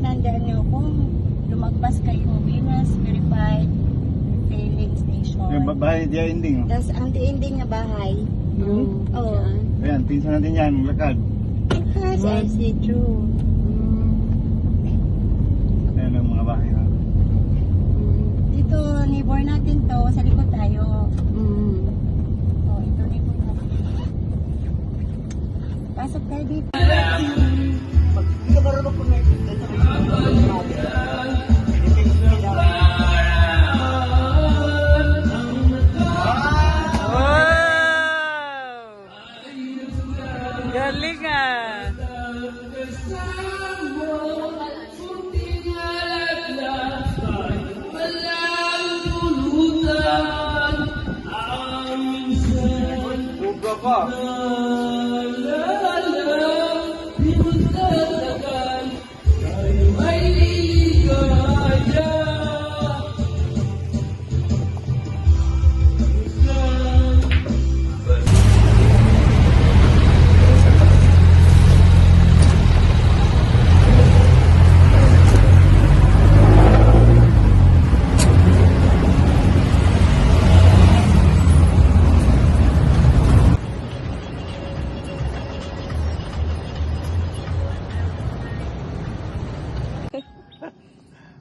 tinandaan niyo kung lumagpas kayo Venus Verified Retailing Station. Yung bahay di ending. Tapos ang ending na bahay. Oo. Ayan, pinsan natin yan, lakad. Because I see through. Ayan ang mga bahay na. Dito, neighbor natin to. Sa likod tayo. Oh, ito neighbor natin. Pasok tayo dito. Hindi ka marunong pumayag dito sa Galing ah! Buka pa!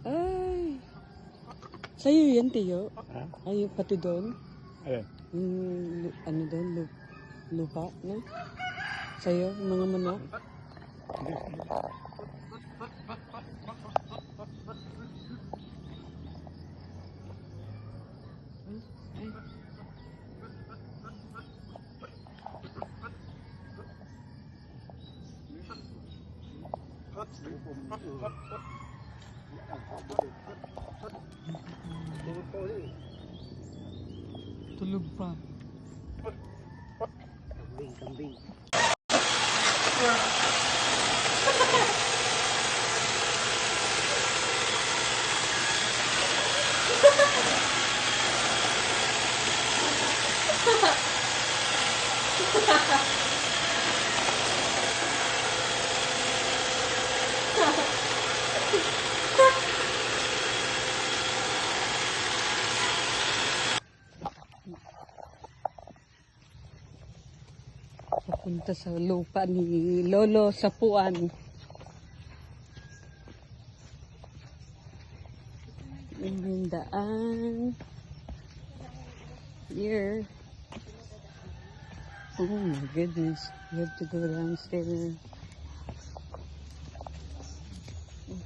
Ay. Sa'yo yan, Tiyo? Ha? Ay, pati doon? Ayan. Yung, ano doon, lupa, no? Sa'yo, yung mga manok? Tulog pa. Kambing. Papunta sa lupa ni Lolo Sapuan. Yung daan. Here. Oh my goodness. You have to go downstairs. Oh,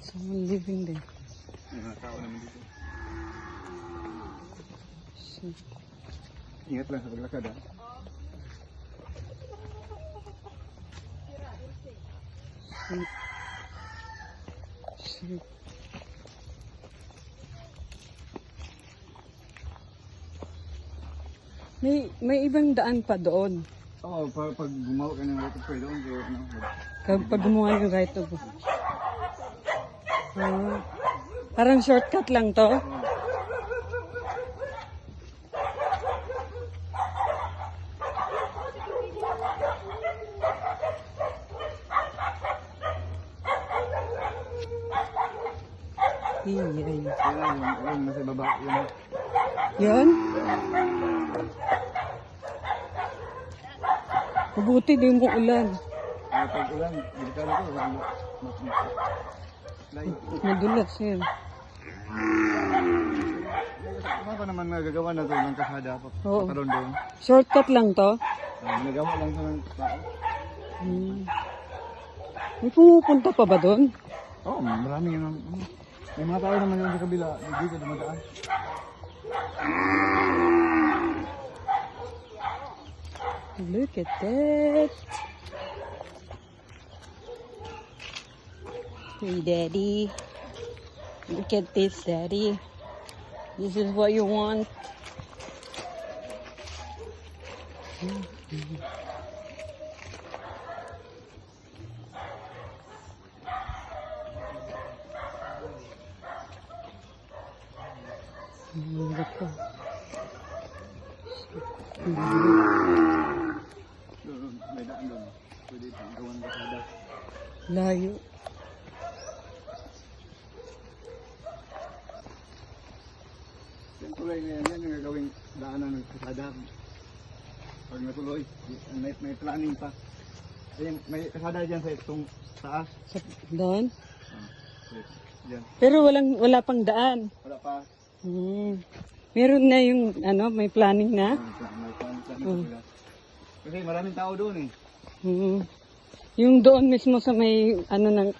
someone living there. Mga tao naman dito. Shit. Ingat lang sa paglakad ha. Shit. May ibang daan pa doon. Oo, pag gumawa ka ng right of way doon, kayo ano. Pag gumawa yung right of way. Parang shortcut lang to. Iyay. Yan yung nasa baba. Yan? Mabuti din mo ulan. Pag ulan, delikado ko. Madulas yan. Ano pa naman nagagawa na to ng kasada? Oo. Karoon doon. Shortcut lang to. Nagawa lang sa ng tao. May pumupunta pa ba doon? Oo, marami yun. May mga tao naman yun sa kabila. Dito dumadaan. Look at that. Hey, Daddy. Look at this, Daddy. This is what you want. Look ko. May daan doon. Pwede gawan ng kasada. Layo. Tuloy na yan yung gagawing daanan ng kasada. Pag natuloy, may planning pa. Ayan, may kasada dyan sa itong taas. Doon? Dyan. Pero wala pang daan. Wala pa. Meron na yung may planning na. May planning pa. Kasi maraming tao doon eh. Yung doon mismo sa may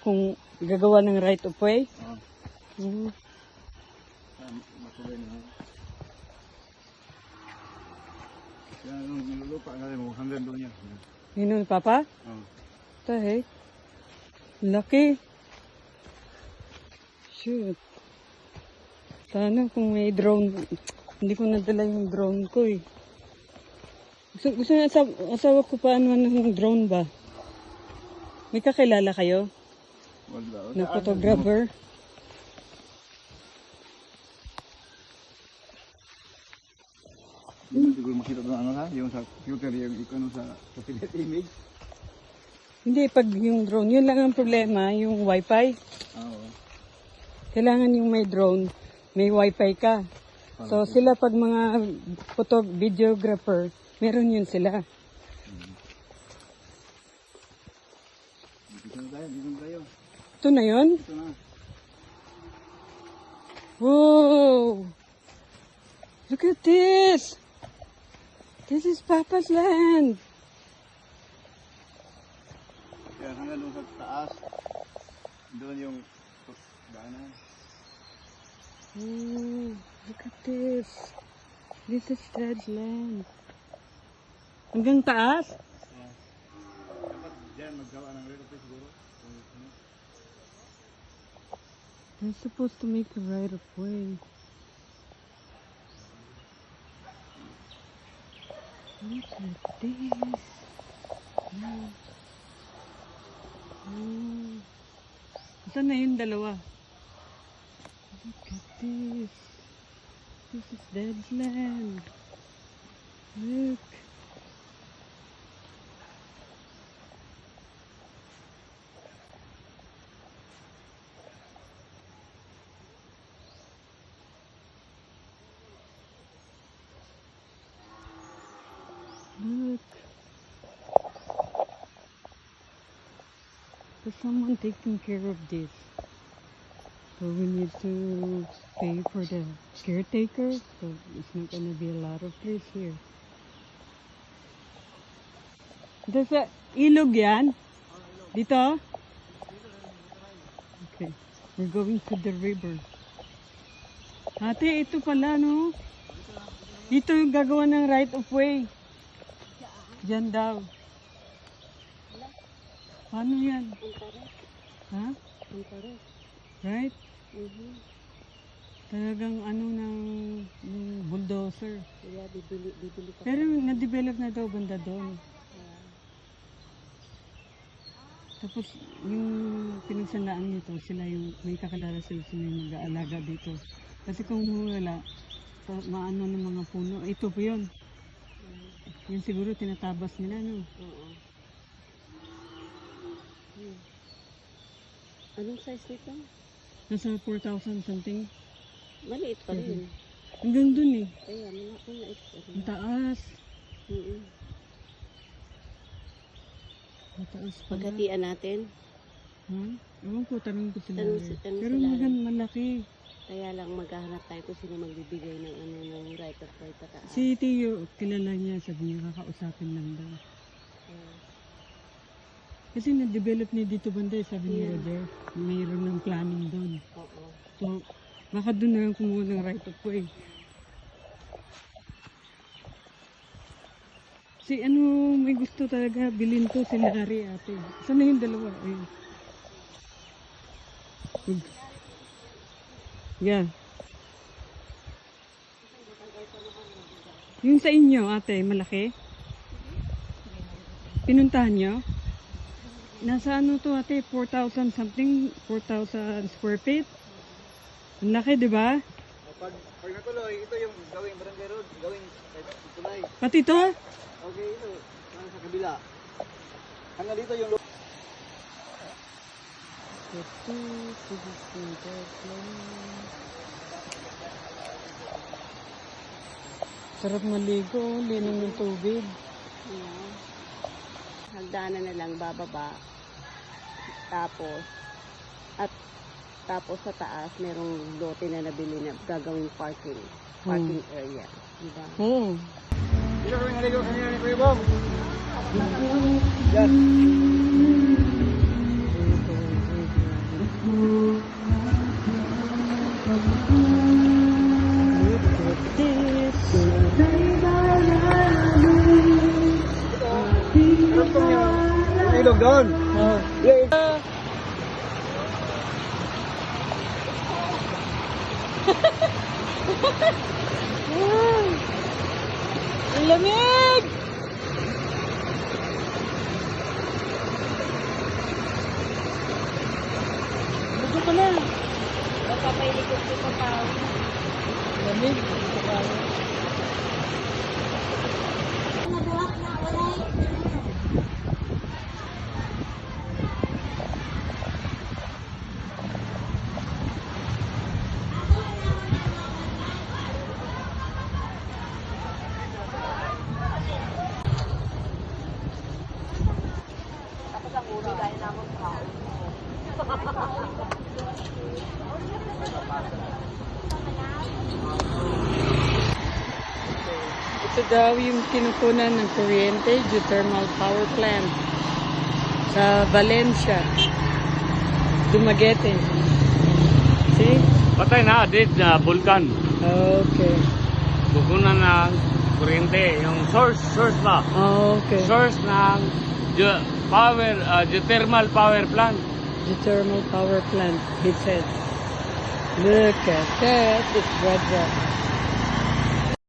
kung gagawa ng right of way. Matuloy na. Yan yung nilulupa nga mo hanggang doon yan. Yun Papa? Tahe. Laki. Shoot. Sana kung may drone. Hindi ko nadala yung drone ko eh. Gusto na asawa ko paano ng drone ba? May kakilala kayo? Wala. Na photographer? Hindi mo siguro makita doon yung sa computer, yung sa satellite image. Hindi, pag yung drone, yun lang ang problema, yung wifi. Oo. Kailangan yung may drone, may wifi ka. So sila pag mga videographer, meron yun sila. Dito na tayo. Ito na yun? Ito na. Whoa! Look at this! This is Papa's land. Yan, hanggang doon sa taas. Doon yung daanan. Look at this. This is Dad's land. Hanggang taas? Dapat dyan maggawa ng right of way siguro. They're supposed to make a right of way. Look at this. Saan na yung dalawa? Look at this. This is Dad's land. Look. Look. There's someone taking care of this. So we need to pay for the caretaker. So it's not gonna be a lot of trees here. There's a ilog yan? Dito? Okay. We're going to the river. Ate, ito pala no? Dito yung gagawa ng right of way. Diyan daw. Paano yan? Ha? Right? Talagang ng bulldozer. Pero na-develop na daw banda doon. Tapos yung pinagsanlaan nito, sila yung may kakilala sila yung mag-aalaga dito. Kasi kung wala, maano ng mga puno. Ito po yun. Yan siguro tinatabas nila, no? Oo. Anong size nito? Nasa 4,000 something. Maliit pa rin. Hanggang dun eh. Kaya, maliit pa rin. Ang taas. Ang taas pala. Paghatian natin. Ha? Ewan ko, tanong ko sila. Tanong Pero sila. malaki. Kaya lang maghahanap tayo kung sino magbibigay ng ng right of way pataas. Si Tio, kilala niya, sabi niya, kakausapin lang daw. Kasi na-develop niya dito banda, sabi ni Roger, mayroon ng planning doon. Oo. So, baka doon na lang kumuha ng right of way. Si may gusto talaga, bilhin ko si Larry ate. Saan na yung dalawa? Ayun. Yeah. Yung sa inyo ate, malaki? Pinuntahan nyo? Nasa to ate, 4,000 something, 4,000 square feet. Ang laki, di ba? Pag natuloy, ito yung gawing barangay road, gawing tulay. Pati to? Okay, ito. Sa kabila. Hanggang dito yung Sarap maligo, linom ng tubig. Ayan. Hagdanan na lang bababa. Tapos sa taas merong lote na nabili na gagawing parking area. Diba? Dito kami naligo kanina ni Kuya Bong. Yan. Harap ko yung ilog doon. Yeah. Ang lamig! Bugo ka na. Papailikot ko sa tao. Lamig. Ito daw yung kinukunan ng kuryente, geothermal power plant sa Valencia, Dumaguete. See? Patay na, dead na vulkan. Okay. Bukunan ng kuryente, yung source ba? Okay. Source ng geothermal power plant. Geothermal power plant, he said. Look at that, it's red rock.